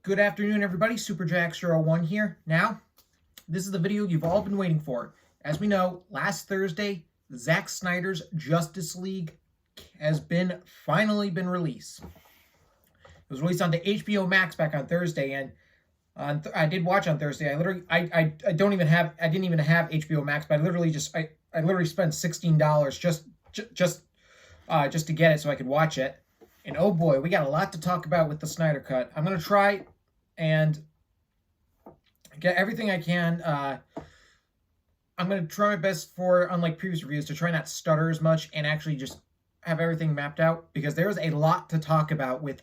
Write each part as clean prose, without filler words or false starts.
Good afternoon, everybody. SuperJack01 here. Now, this is the video you've all been waiting for. As we know, last Thursday, Zack Snyder's Justice League has finally been released. It was released on the HBO Max back on Thursday, and I did watch on Thursday. I didn't even have HBO Max, but I literally spent $16 just to get it so I could watch it. And oh boy, we got a lot to talk about with the Snyder Cut. I'm gonna try and get everything I can. I'm going to try my best for, unlike previous reviews, to try not stutter as much and actually just have everything mapped out, because there is a lot to talk about with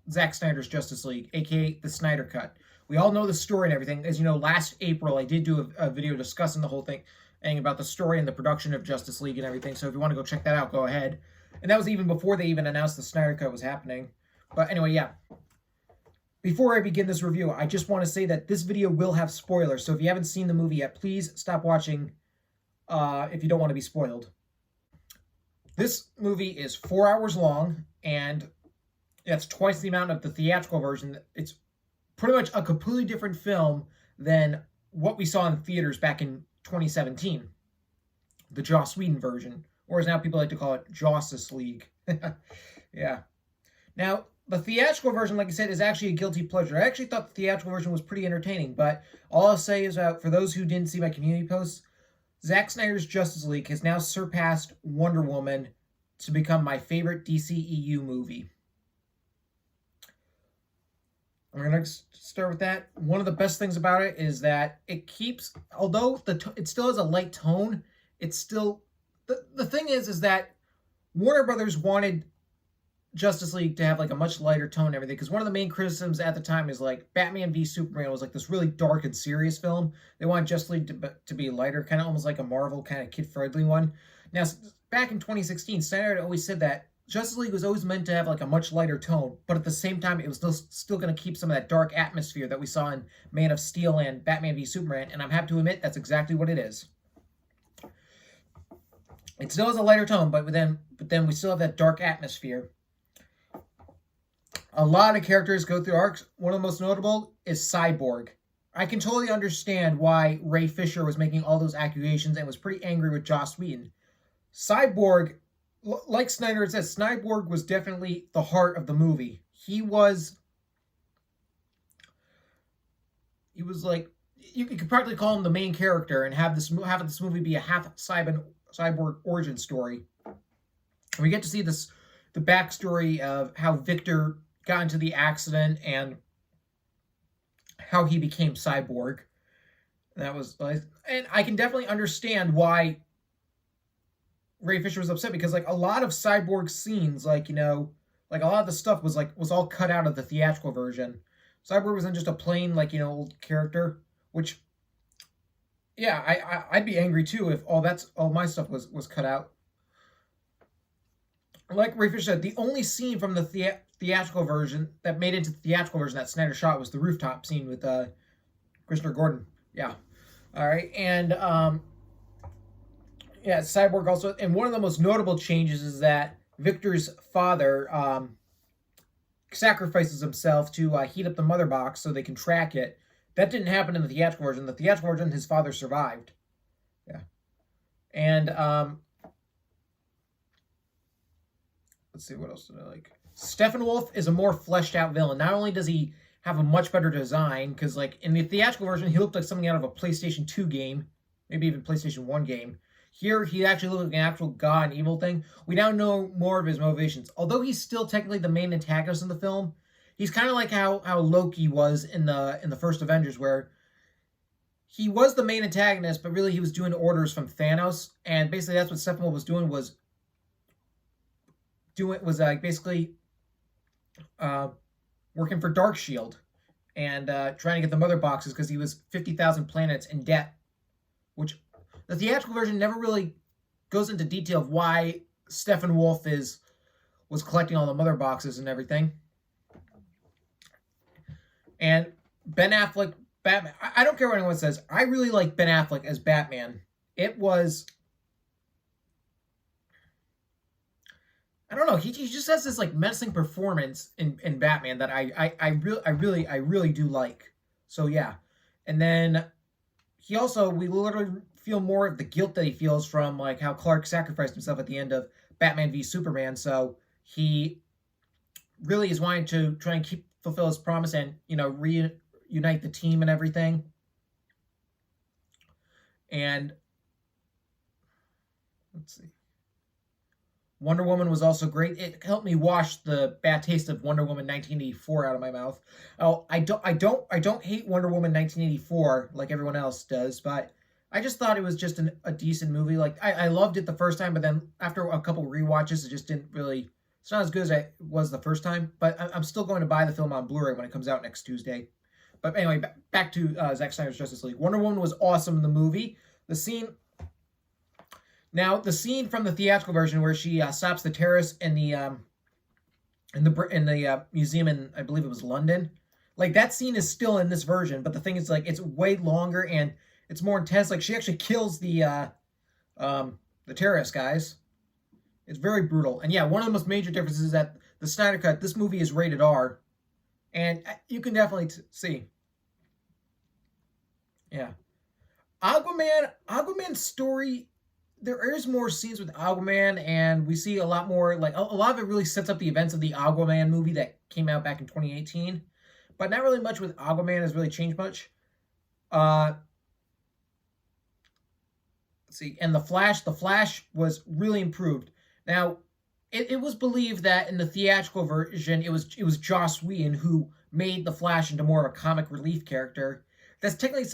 Zack Snyder's Justice League, aka the Snyder Cut. We all know the story and everything. As you know, last April I did do a video discussing the whole thing and about the story and the production of Justice League and everything, so if you want to go check that out, go ahead. And that was even before they even announced the Snyder Cut was happening. But anyway, yeah. Before I begin this review, I just want to say that this video will have spoilers, so if you haven't seen the movie yet, please stop watching if you don't want to be spoiled. This movie is 4 hours long, and that's twice the amount of the theatrical version. It's pretty much a completely different film than what we saw in theaters back in 2017. The Joss Whedon version, or as now people like to call it, Justice League. Yeah. Now, the theatrical version, like I said, is actually a guilty pleasure. I actually thought the theatrical version was pretty entertaining, but all I'll say is for those who didn't see my community posts, Zack Snyder's Justice League has now surpassed Wonder Woman to become my favorite DCEU movie. We're going to start with that. One of the best things about it is that it keeps, although it still has a light tone, it's still, the thing is that Warner Brothers wanted Justice League to have like a much lighter tone and everything, because one of the main criticisms at the time is like Batman v Superman was like this really dark and serious film. They wanted Justice League to be lighter, kind of almost like a Marvel kind of kid-friendly one. Now, back in 2016, Snyder had always said that Justice League was always meant to have like a much lighter tone, but at the same time, it was still going to keep some of that dark atmosphere that we saw in Man of Steel and Batman v Superman, and I'm happy to admit that's exactly what it is. It still has a lighter tone, but then we still have that dark atmosphere. A lot of characters go through arcs. One of the most notable is Cyborg. I can totally understand why Ray Fisher was making all those accusations and was pretty angry with Joss Whedon. Cyborg, like Snyder says, Cyborg was definitely the heart of the movie. He was like, you could practically call him the main character and have this movie be a half cyborg origin story. We get to see the backstory of how Victor got into the accident and how he became Cyborg. And I can definitely understand why Ray Fisher was upset, because like a lot of Cyborg scenes, like, you know, like a lot of the stuff was all cut out of the theatrical version. Cyborg wasn't just a plain, like, you know, old character, which, yeah, I'd be angry too if all my stuff was cut out. Like Ray Fisher said, the only scene from the theatrical version that made it into the theatrical version that Snyder shot was the rooftop scene with Commissioner Gordon. Yeah. All right. And yeah, Cyborg also. And one of the most notable changes is that Victor's father sacrifices himself to heat up the mother box so they can track it. That didn't happen in the theatrical version. The theatrical version, his father survived. Yeah. And let's see, what else did I like? Steppenwolf is a more fleshed out villain. Not only does he have a much better design, because like in the theatrical version, he looked like something out of a PlayStation 2 game, maybe even PlayStation 1 game. Here, he actually looked like an actual god and evil thing. We now know more of his motivations. Although he's still technically the main antagonist in the film, he's kind of like how Loki was in the first Avengers, where he was the main antagonist, but really he was doing orders from Thanos, and basically that's what Steppenwolf was doing, was basically working for Darkshield and trying to get the mother boxes, because he was 50,000 planets in debt, which the theatrical version never really goes into detail of why Steppenwolf was collecting all the mother boxes and everything. And Ben Affleck, Batman. I don't care what anyone says. I really like Ben Affleck as Batman. I don't know. He just has this like menacing performance in Batman that I really do like. So yeah, and then he also we literally feel more of the guilt that he feels from like how Clark sacrificed himself at the end of Batman v Superman. So he really is wanting to try and fulfill his promise and reunite the team and everything. And let's see. Wonder Woman was also great. It helped me wash the bad taste of Wonder Woman 1984 out of my mouth. Oh, I don't hate Wonder Woman 1984 like everyone else does, but I just thought it was just a decent movie. Like I loved it the first time, but then after a couple rewatches, it just didn't really. It's not as good as it was the first time. But I'm still going to buy the film on Blu-ray when it comes out next Tuesday. But anyway, back to Zack Snyder's Justice League. Wonder Woman was awesome in the movie. The scene from the theatrical version where she stops the terrorists in the museum in, I believe it was London, like that scene is still in this version, but the thing is like it's way longer and it's more intense. Like she actually kills the terrorist guys. It's very brutal. And yeah, one of the most major differences is that the Snyder Cut, this movie is rated R, and you can definitely see. Yeah, Aquaman's story. There is more scenes with Aquaman, and we see a lot more, like, a lot of it really sets up the events of the Aquaman movie that came out back in 2018. But not really much with Aquaman has really changed much. Let's see, and the Flash was really improved. Now, it was believed that in the theatrical version, it was Joss Whedon who made the Flash into more of a comic relief character. That's technically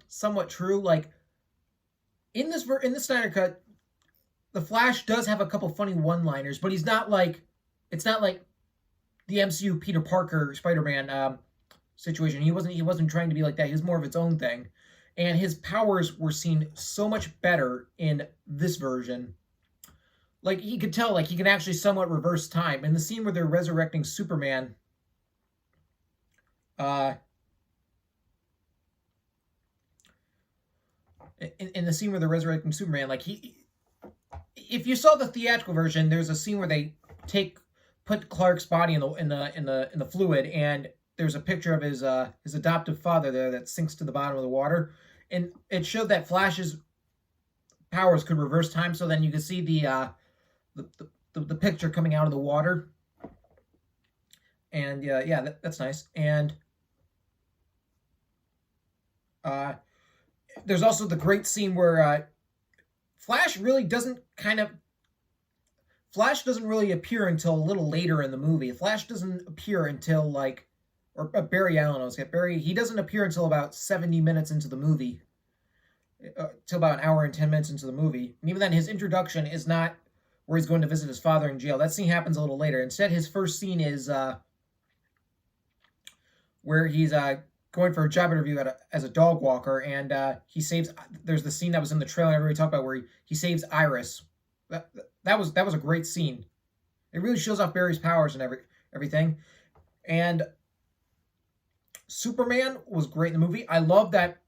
somewhat true. Like, in the Snyder Cut, the Flash does have a couple funny one-liners, but it's not like the MCU Peter Parker Spider-Man situation. He wasn't trying to be like that. He was more of its own thing, and his powers were seen so much better in this version. Like he could tell, like he can actually somewhat reverse time. In the scene where they're resurrecting Superman, in the scene where they're resurrecting Superman, like if you saw the theatrical version, there's a scene where they put Clark's body in the fluid, and there's a picture of his adoptive father there that sinks to the bottom of the water, and it showed that Flash's powers could reverse time. So then you could see the picture coming out of the water, and yeah, that's nice. And there's also the great scene where Flash doesn't really appear until a little later in the movie. Flash doesn't appear until Barry Allen. He doesn't appear until about 70 minutes into the movie, till about an hour and 10 minutes into the movie. And even then, his introduction is not where he's going to visit his father in jail. That scene happens a little later. Instead, his first scene is where he's going for a job interview as a dog walker, and he saves. There's the scene that was in the trailer everybody talked about where he saves Iris. That was a great scene. It really shows off Barry's powers and everything. And Superman was great in the movie. I love that.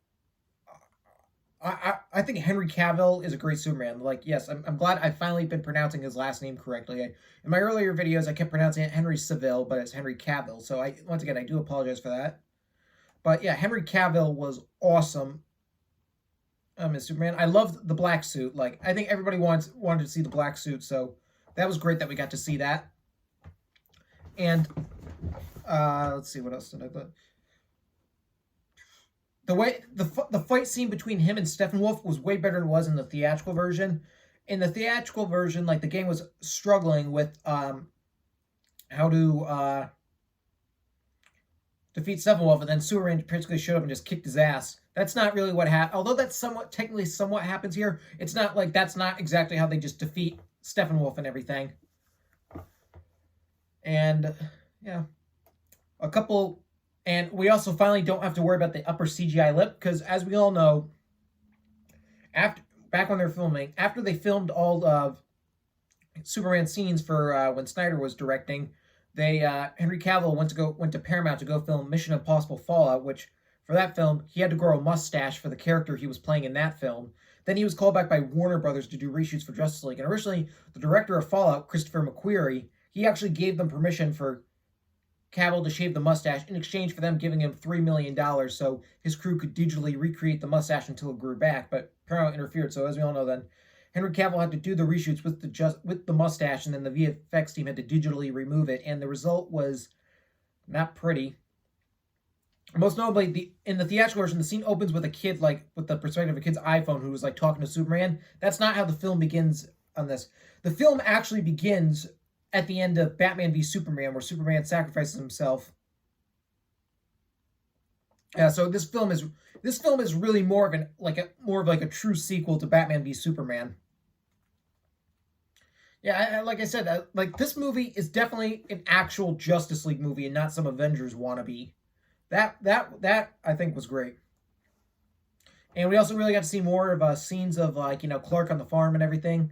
I think Henry Cavill is a great Superman. Like, yes, I'm glad I've finally been pronouncing his last name correctly. In my earlier videos, I kept pronouncing it Henry Cavill, but it's Henry Cavill. So once again, I do apologize for that. But yeah, Henry Cavill was awesome as Superman. I loved the black suit. Like, I think everybody wanted to see the black suit, so that was great that we got to see that. And let's see, what else did I put? The way the fight scene between him and Steppenwolf was way better than it was in the theatrical version. In the theatrical version, like the game was struggling with how to defeat Steppenwolf, and then Superman basically showed up and just kicked his ass. That's not really what happened. Although that's somewhat happens here, it's not like that's not exactly how they just defeat Steppenwolf and everything. And yeah, and we also finally don't have to worry about the upper CGI lip, because as we all know, back when they're filming, after they filmed all of Superman scenes for when Snyder was directing, Henry Cavill went to Paramount to go film Mission Impossible Fallout, which for that film, he had to grow a mustache for the character he was playing in that film. Then he was called back by Warner Brothers to do reshoots for Justice League. And originally, the director of Fallout, Christopher McQuarrie, he actually gave them permission for Cavill to shave the mustache in exchange for them giving him $3 million so his crew could digitally recreate the mustache until it grew back. But Paramount interfered, so as we all know then, Henry Cavill had to do the reshoots with the mustache, and then the VFX team had to digitally remove it, and the result was not pretty. Most notably, in the theatrical version, the scene opens with a kid, like, with the perspective of a kid's iPhone who was, like, talking to Superman. That's not how the film begins on this. The film actually begins at the end of Batman v Superman, where Superman sacrifices himself. So this film is really more of a true sequel to Batman v Superman. Yeah, like I said, like, this movie is definitely an actual Justice League movie and not some Avengers wannabe. That I think was great. And we also really got to see more of scenes of, like, Clark on the farm and everything.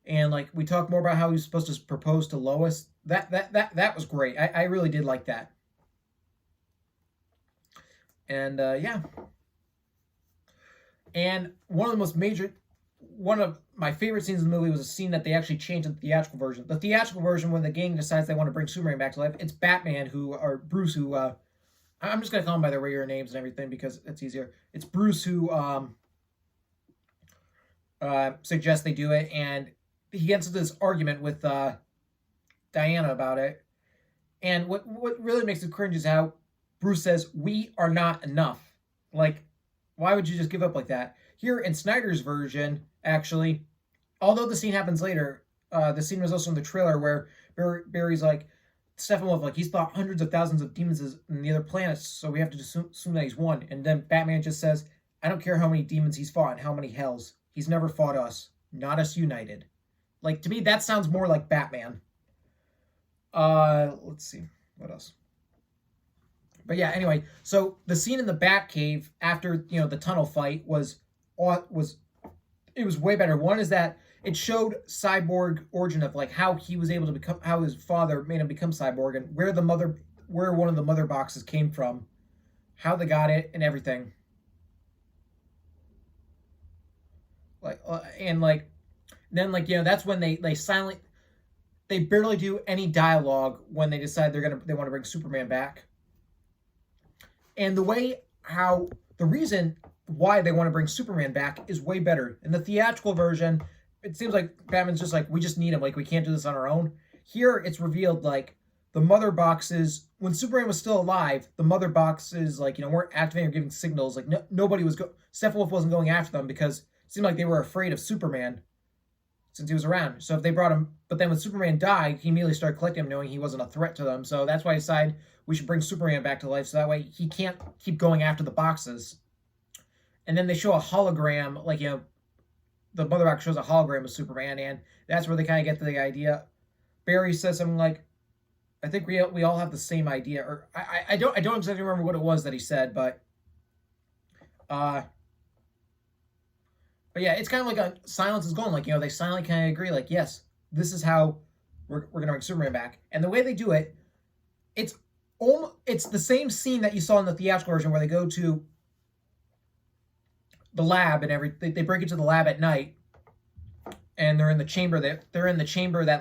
And, like, we talked more about how he was supposed to propose to Lois. That was great. I really did like that. And yeah. And one of my favorite scenes in the movie was a scene that they actually changed in the theatrical version. The theatrical version, when the gang decides they want to bring Superman back to life, it's Batman or Bruce who, I'm just going to call them by their regular names and everything because it's easier. It's Bruce who suggests they do it, and he gets into this argument with Diana about it. And what really makes it cringe is how Bruce says, "We are not enough." Like, why would you just give up like that? Here in Snyder's version, actually, although the scene happens later, the scene was also in the trailer where Barry's like, Steppenwolf, like, he's fought hundreds of thousands of demons in the other planets, so we have to assume that he's won. And then Batman just says, "I don't care how many demons he's fought and how many hells. He's never fought us. Not us united." Like, to me, that sounds more like Batman. Let's see. What else? But yeah, anyway, so the scene in the Batcave after, the tunnel fight was way better. One is that it showed Cyborg origin of, like, how he was able to become, how his father made him become Cyborg, and where one of the mother boxes came from, how they got it, and everything. Like, and like, then, like, that's when they barely do any dialogue when they decide they want to bring Superman back. And the reason why they want to bring Superman back is way better. In the theatrical version, it seems like Batman's just like, we just need him. Like, we can't do this on our own. Here, it's revealed, like, the mother boxes, when Superman was still alive, the mother boxes, like, weren't activating or giving signals. Like, nobody was Steppenwolf wasn't going after them because it seemed like they were afraid of Superman since he was around. So if they brought him, but then when Superman died, he immediately started collecting him, knowing he wasn't a threat to them. So that's why I decided we should bring Superman back to life, so that way he can't keep going after the boxes. And then they show a hologram, like, the mother box shows a hologram of Superman, and that's where they kind of get to the idea. Barry says something like, "I think we all have the same idea," or I don't exactly remember what it was that he said, but yeah, it's kind of like a silence is golden. Like, they silently kind of agree, like, yes, this is how we're gonna bring Superman back. And the way they do it, it's the same scene that you saw in the theatrical version where they go to the lab and everything. They break into the lab at night, and they're in the chamber that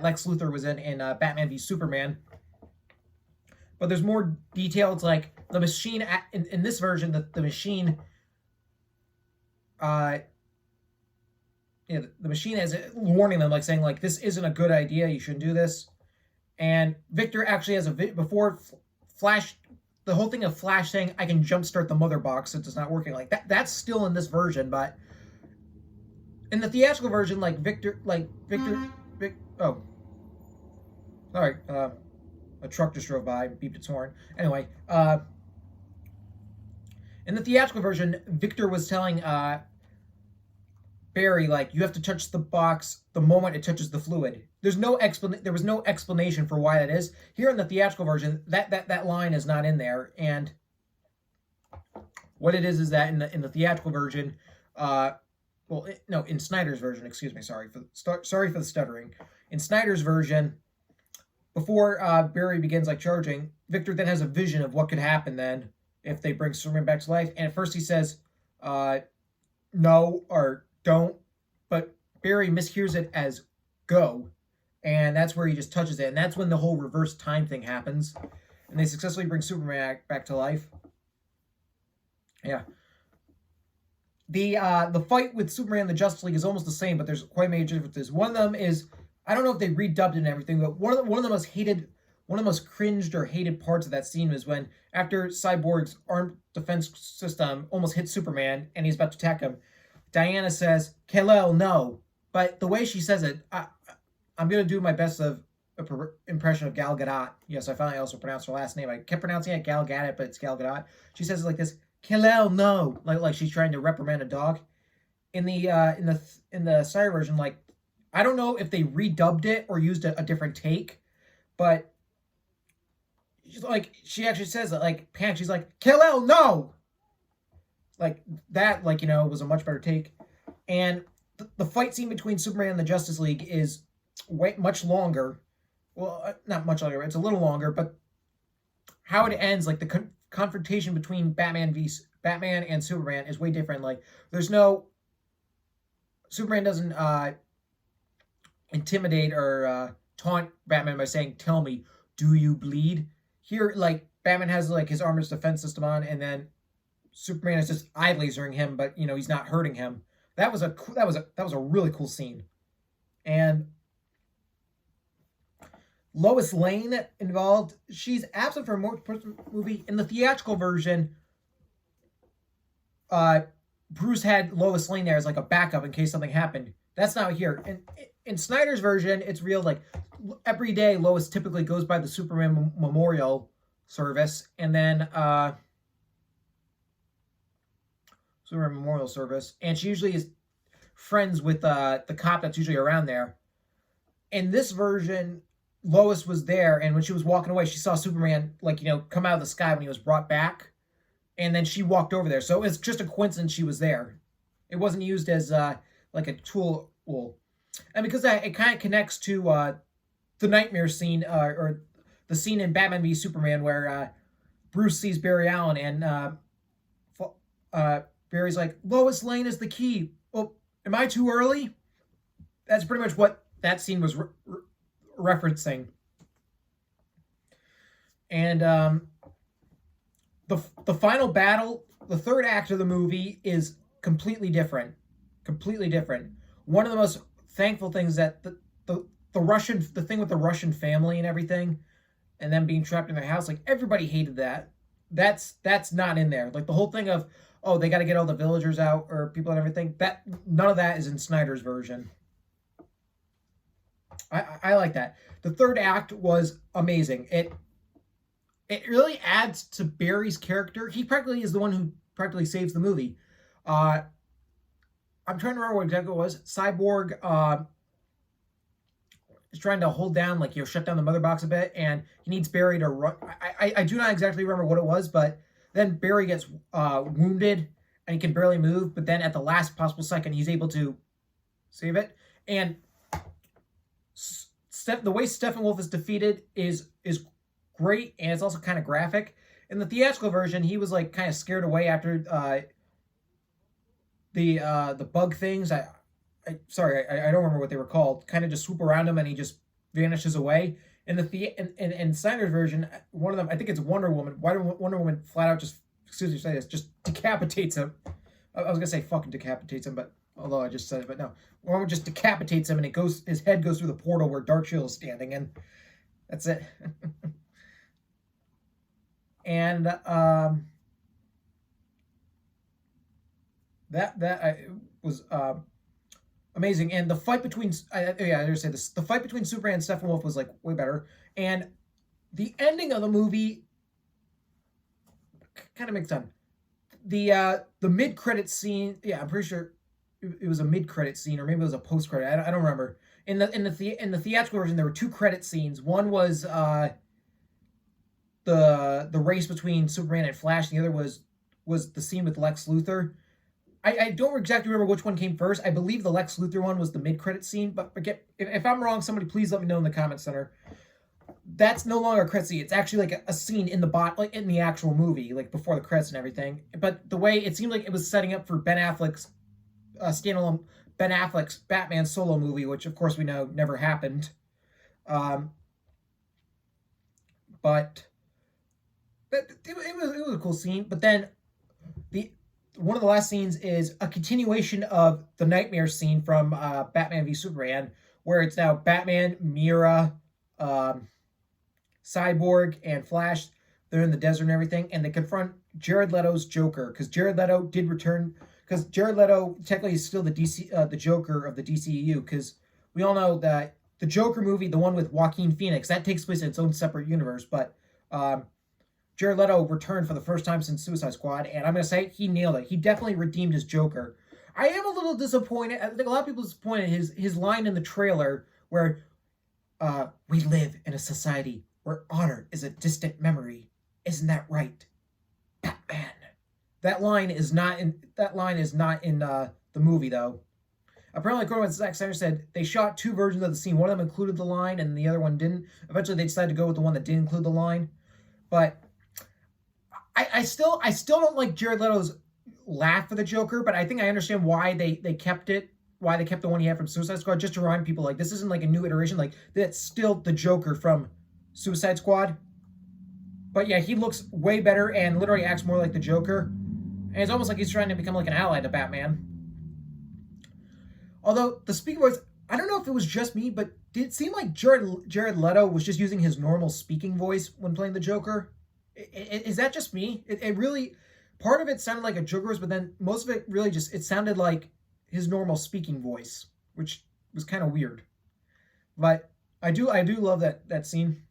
Lex Luthor was in Batman v Superman. But there's more detail. It's like the machine in this version, the machine, the machine is warning them, like, saying, like, this isn't a good idea. You shouldn't do this. And Victor actually has before Flash. The whole thing of Flash saying, "I can jumpstart the mother box," since it's not working, like that. That's still in this version, but in the theatrical version, oh, sorry, a truck just drove by, beeped its horn. Anyway, in the theatrical version, Victor was telling Barry, like, you have to touch the box the moment it touches the fluid. There was no explanation for why that is. Here in the theatrical version, that line is not in there. And what it is that in the theatrical version, in Snyder's version, excuse me, sorry for the stuttering. In Snyder's version, before Barry begins, like, charging, Victor then has a vision of what could happen then if they bring Superman back to life. And at first he says, no or don't, but Barry mishears it as go, and that's where he just touches it, and that's when the whole reverse time thing happens, and they successfully bring Superman back to life. Yeah. The fight with Superman and the Justice League is almost the same, but there's quite major differences. One of them is, I don't know if they redubbed it and everything, but one of the most cringed or hated parts of that scene was when, after Cyborg's armed defense system almost hits Superman and he's about to attack him, Diana says, "Kal-El, no." But the way she says it, I'm going to do my best of impression of Gal Gadot. Yes, I finally also pronounced her last name. I kept pronouncing it Gal Gadot, but it's Gal Gadot. She says it like this, "Kal-El, no," like she's trying to reprimand a dog. In the Snyder version, like, I don't know if they redubbed it or used a different take, but she actually says it like panic. She's like, "Kal-El, no!" Like that, like, was a much better take. And the fight scene between Superman and the Justice League is much longer. Well, not much longer. It's a little longer, but how it ends, like the confrontation between Batman and Superman is way different. Like, Superman doesn't intimidate or taunt Batman by saying, "Tell me, do you bleed?" Here, like, Batman has like his armor's defense system on, and then Superman is just eye lasering him, but he's not hurting him. That was a really cool scene. And Lois Lane involved. She's absent from most movie. In the theatrical version, Bruce had Lois Lane there as like a backup in case something happened. That's not here. In Snyder's version, it's real. Like, every day, Lois typically goes by the Superman Memorial Service, and then Superman Memorial Service, and she usually is friends with the cop that's usually around there. In this version, Lois was there, and when she was walking away, she saw Superman, like, come out of the sky when he was brought back, and then she walked over there. So it's just a coincidence she was there. It wasn't used as like a tool. And because it kind of connects to the nightmare scene, or the scene in Batman v Superman where Bruce sees Barry Allen, and Barry's like, "Lois Lane is the key." Well, am I too early? That's pretty much what that scene was referencing. And the final battle, the third act of the movie, is completely different. Completely different. One of the most thankful things that the thing with the Russian family and everything, and them being trapped in their house, like, everybody hated that. That's not in there. Like, the whole thing of, oh, they got to get all the villagers out or people and everything, none of that is in Snyder's version. I like that. The third act was amazing. It really adds to Barry's character. He practically is the one who practically saves the movie. I'm trying to remember what exactly it was. Cyborg is trying to hold down, like, shut down the mother box a bit, and he needs Barry to run. I do not exactly remember what it was, but then Barry gets wounded, and he can barely move, but then at the last possible second, he's able to save it. And the way Steppenwolf is defeated is great, and it's also kind of graphic. In the theatrical version, he was like kind of scared away after the bug things. I don't remember what they were called. Kind of just swoop around him, and he just vanishes away. In Snyder's version, one of them, I think it's Wonder Woman. Wonder Woman flat out just decapitates him. I was gonna say fucking decapitates him, but although I just said it, but no, Wonder Woman just decapitates him, and his head goes through the portal where Darkchill is standing, and that's it. And that was amazing. And the fight between I just say this: the fight between Superman and Steppenwolf was like way better. And the ending of the movie kind of makes sense. The mid-credit scene, yeah, I'm pretty sure it was a mid-credit scene, or maybe it was a post-credit. I don't remember. In the theatrical version, there were two credit scenes. One was the race between Superman and Flash, and the other was the scene with Lex Luthor. I don't exactly remember which one came first. I believe the Lex Luthor one was the mid-credit scene, but if I'm wrong, somebody please let me know in the comment center. that's no longer a credit scene. It's actually like a scene in the like in the actual movie, like before the credits and everything. But the way it seemed like it was setting up for Ben Affleck's standalone Ben Affleck's Batman solo movie, which of course we know never happened. Um, but it was a cool scene. But then the one of the last scenes is a continuation of the nightmare scene from Batman v Superman, where it's now Batman, Mira, Cyborg, and Flash. They're in the desert and everything, and they confront Jared Leto's Joker, because Jared Leto did return. Because Jared Leto technically is still the Joker of the DCEU, because we all know that the Joker movie, the one with Joaquin Phoenix, that takes place in its own separate universe, but Jared Leto returned for the first time since Suicide Squad, and I'm going to say he nailed it. He definitely redeemed his Joker. I am a little disappointed. I think a lot of people are disappointed. His line in the trailer where we live in a society where honor is a distant memory. Isn't that right, Batman? That line is not in the movie, though. Apparently, according to what Zack Snyder said, they shot two versions of the scene. One of them included the line, and the other one didn't. Eventually, they decided to go with the one that did include the line. But I still don't like Jared Leto's laugh for the Joker, but I think I understand why they kept it, why they kept the one he had from Suicide Squad, just to remind people, like, this isn't like a new iteration, like, that's still the Joker from Suicide Squad. But yeah, he looks way better and literally acts more like the Joker. And it's almost like he's trying to become like an ally to Batman. Although, the speaking voice, I don't know if it was just me, but did it seem like Jared Leto was just using his normal speaking voice when playing the Joker? Is that just me? It really, part of it sounded like a Joker voice, but then most of it really just, it sounded like his normal speaking voice, which was kind of weird. But I do love that scene.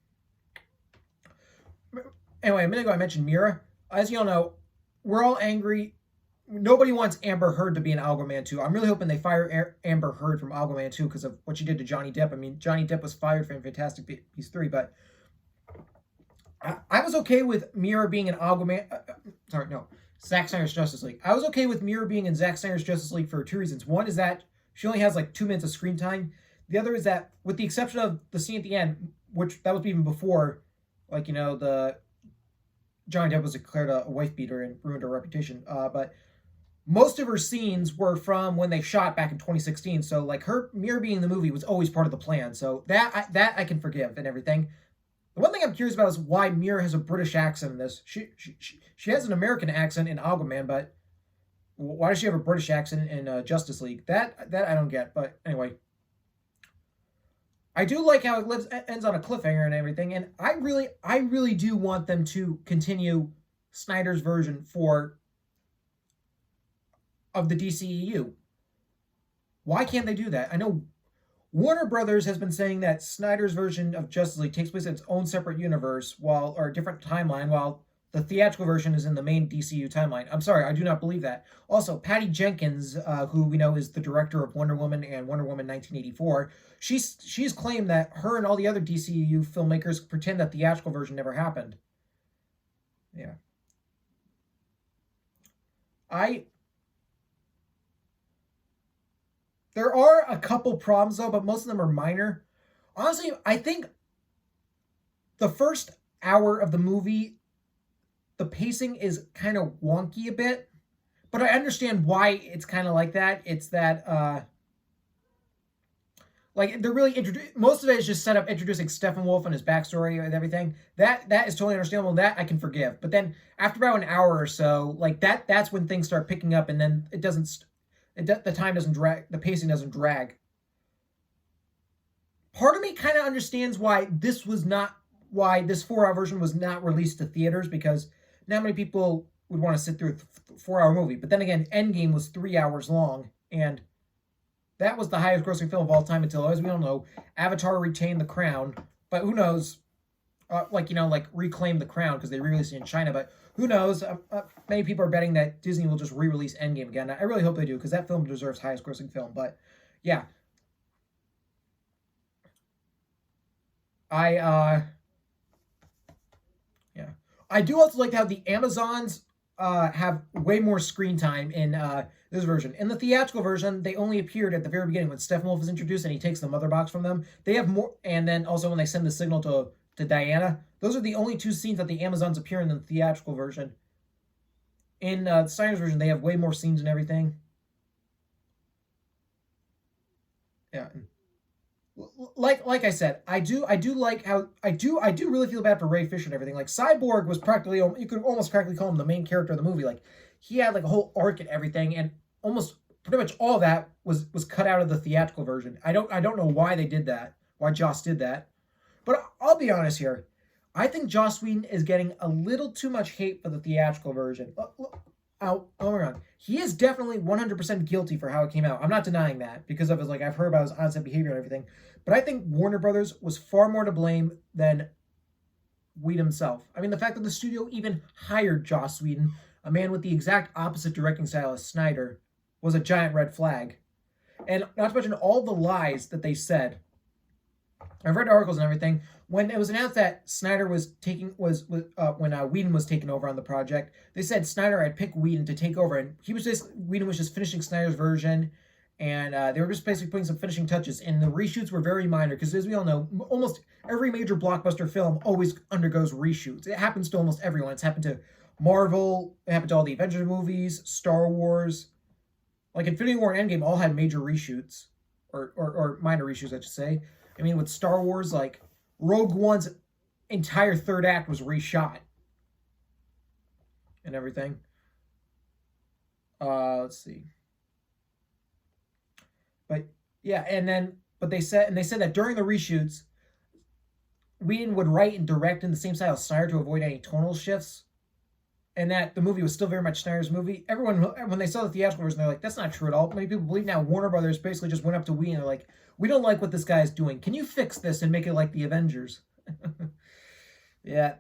Anyway, a minute ago I mentioned Mira. As you all know, we're all angry. Nobody wants Amber Heard to be in Aquaman 2. I'm really hoping they fire Amber Heard from Aquaman 2 because of what she did to Johnny Depp. I mean, Johnny Depp was fired from Fantastic Beasts 3, but I was okay with Mira being in Aquaman. Zack Snyder's Justice League. I was okay with Mira being in Zack Snyder's Justice League for two reasons. One is that she only has like 2 minutes of screen time. The other is that, with the exception of the scene at the end, which that was even before, like, you know, the Johnny Depp was declared a wife beater and ruined her reputation. But most of her scenes were from when they shot back in 2016. So, like, her Mira being in the movie was always part of the plan. So that I can forgive and everything. The one thing I'm curious about is why Mira has a British accent in this. She has an American accent in Aquaman, but why does she have a British accent in Justice League? That I don't get. But anyway, I do like how it ends on a cliffhanger and everything, and I really do want them to continue Snyder's version of the DCEU. Why can't they do that? I know Warner Brothers has been saying that Snyder's version of Justice League takes place in its own separate universe, or a different timeline, while the theatrical version is in the main DCU timeline. I'm sorry, I do not believe that. Also, Patty Jenkins, who we know is the director of Wonder Woman and Wonder Woman 1984, she's claimed that her and all the other DCU filmmakers pretend that the theatrical version never happened. Yeah. There are a couple problems, though, but most of them are minor. Honestly, I think the first hour of the movie, the pacing is kind of wonky a bit, but I understand why it's kind of like that. It's that, like, they're really most of it is just set up introducing Steppenwolf and his backstory and everything. That is totally understandable. That I can forgive. But then after about an hour or so, like, that's when things start picking up, and then it doesn't. The time doesn't drag. The pacing doesn't drag. Part of me kind of understands why this 4-hour version was not released to theaters, because not many people would want to sit through a 4-hour movie. But then again, Endgame was 3 hours long, and that was the highest grossing film of all time until, as we all know, Avatar retained the crown. But who knows? Reclaim the crown, because they re-released it in China. But who knows? Many people are betting that Disney will just re-release Endgame again. I really hope they do, because that film deserves highest grossing film. But yeah, I do also like how the Amazons have way more screen time in this version. In the theatrical version, they only appeared at the very beginning when Steppenwolf is introduced and he takes the mother box from them. They have more, and then also when they send the signal to Diana. Those are the only two scenes that the Amazons appear in the theatrical version. In Snyder's version, they have way more scenes and everything. Yeah. Like I said, I do like how I do really feel bad for Ray Fisher and everything. Like Cyborg was practically, you could almost practically call him the main character of the movie. Like he had like a whole arc and everything, and almost pretty much all of that was cut out of the theatrical version. I don't know why they did that, why Joss did that, but I'll be honest here. I think Joss Whedon is getting a little too much hate for the theatrical version. Oh my God. He is definitely 100% guilty for how it came out. I'm not denying that because of his, like, I've heard about his on-set behavior and everything. But I think Warner Brothers was far more to blame than Whedon himself. I mean, the fact that the studio even hired Joss Whedon, a man with the exact opposite directing style as Snyder, was a giant red flag. And not to mention all the lies that they said. I've read articles and everything. When it was announced that Snyder was when Whedon was taking over on the project, they said Snyder had picked Whedon to take over, and Whedon was just finishing Snyder's version, and they were just basically putting some finishing touches. And the reshoots were very minor because, as we all know, almost every major blockbuster film always undergoes reshoots. It happens to almost everyone. It's happened to Marvel. It happened to all the Avengers movies, Star Wars, like Infinity War and Endgame, all had major reshoots or minor reshoots, I should say. I mean, with Star Wars, like Rogue One's entire third act was reshot and everything. Let's see. But yeah, but they said that during the reshoots, Whedon would write and direct in the same style as Snyder to avoid any tonal shifts, and that the movie was still very much Snyder's movie. Everyone, when they saw the theatrical version, they're like, "That's not true at all." Many people believe now Warner Brothers basically just went up to Whedon and they're like, "We don't like what this guy is doing. Can you fix this and make it like the Avengers?" Yeah.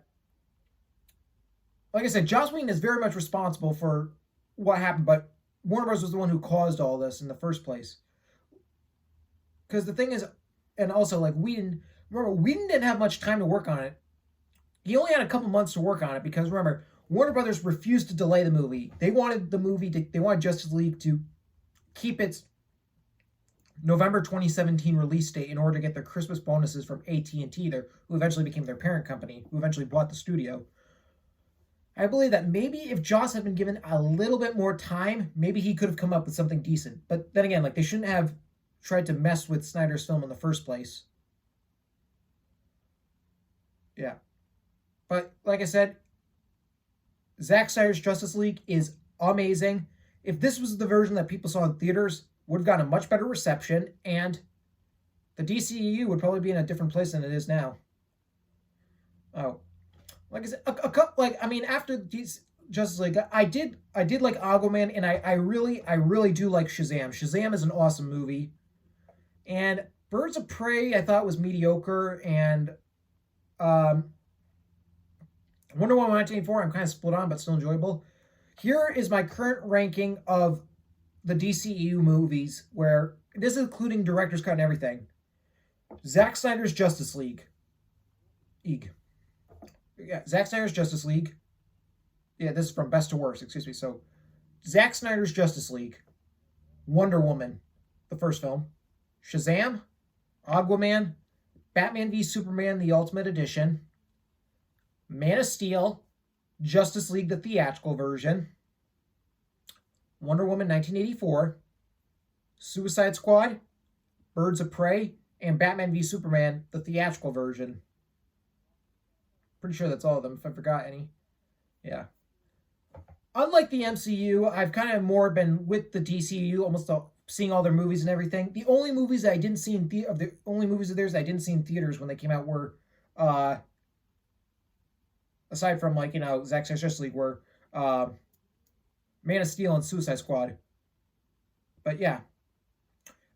Like I said, Joss Whedon is very much responsible for what happened, but Warner Bros. Was the one who caused all this in the first place. Because the thing is, and also like Whedon didn't have much time to work on it. He only had a couple months to work on it because remember, Warner Brothers refused to delay the movie. They wanted Justice League to keep its November 2017 release date in order to get their Christmas bonuses from AT&T, who eventually became their parent company, who eventually bought the studio. I believe that maybe if Joss had been given a little bit more time, maybe he could have come up with something decent. But then again, like they shouldn't have tried to mess with Snyder's film in the first place. Yeah. But like I said, Zack Snyder's Justice League is amazing. If this was the version that people saw in theaters, would have gotten a much better reception, and the DCEU would probably be in a different place than it is now. Oh, like I said, after Justice League, I did like Aquaman, and I really do like Shazam. Shazam is an awesome movie, and Birds of Prey I thought was mediocre, and Wonder Woman 1984 I'm kind of split on, but still enjoyable. Here is my current ranking of the DCEU movies, where this is including director's cut and everything. Zack Snyder's Justice League. Yeah, Zack Snyder's Justice League. Yeah, this is from best to worst, excuse me. So, Zack Snyder's Justice League. Wonder Woman, the first film. Shazam. Aquaman. Batman v Superman, the Ultimate Edition. Man of Steel. Justice League, the theatrical version. Wonder Woman 1984, Suicide Squad, Birds of Prey, and Batman v Superman, the theatrical version. Pretty sure that's all of them, if I forgot any. Yeah. Unlike the MCU, I've kind of more been with the DCU, almost seeing all their movies and everything. The only movies that I didn't see in theirs I didn't see in theaters when they came out were, aside from Zack Snyder's Justice League, were Man of Steel and Suicide Squad. But yeah,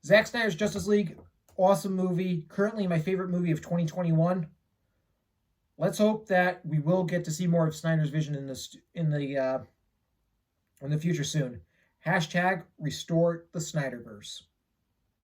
Zack Snyder's Justice League, awesome movie. Currently my favorite movie of 2021. Let's hope that we will get to see more of Snyder's vision in the future soon. # restore the Snyderverse.